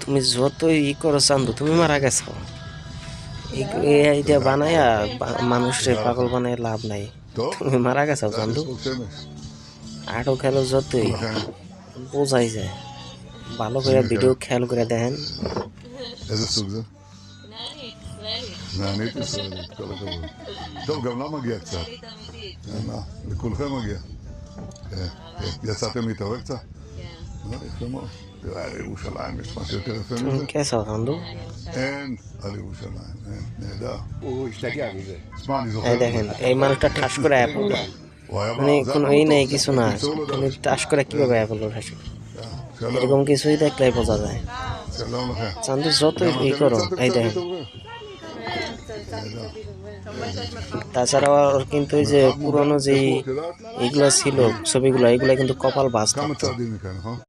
তুমি যতই ই করো চান্দু, তুমি মারা গেছো। এইটা বানায়া মানুষের পাগল বানায় লাভ নাই। তুমি মারা গেছো চান্দু। আরো খেলো যতই বোঝাই যায়। ভালো করে ভিডিও খেয়াল করে দেখেন। איזה סוג זה? נענית ישראלית, כל הכבוד. טוב, גם לה מגיע קצת. לכולכם מגיע. יצאתם להתעורר קצת? יפה מאוד. תראה, על ירושלים יש משהו יותר יפה তুমি מזה? কেছো চান্দু? אין על ירושלים, אין. נהדר. הוא השתגע מזה. תשמע, אני এই זוכר... দেখেন এই মানুষটা ঠাস করে অ্যাপল, הוא היה মানে זה কোনো הכל এই טוב, নেই זה কিছু הכל না, קיצור לו তুমি דרך. ঠাস করে কিভাবে অ্যাপল ঠাস שלום. এরকম কিছুই দেখলেই বোঝা যায়। שלום לכם. চান্দু যতই גם ই אתם করো יצאתם এই קצת দেখেন। להתעורר? তাছাড়াও আর কিন্তু এই যে পুরনো যে এইগুলা ছিল ছবিগুলো, এগুলা কিন্তু কপাল ভাঁজ כמה থাকতো। צעדים מכאן, נכון?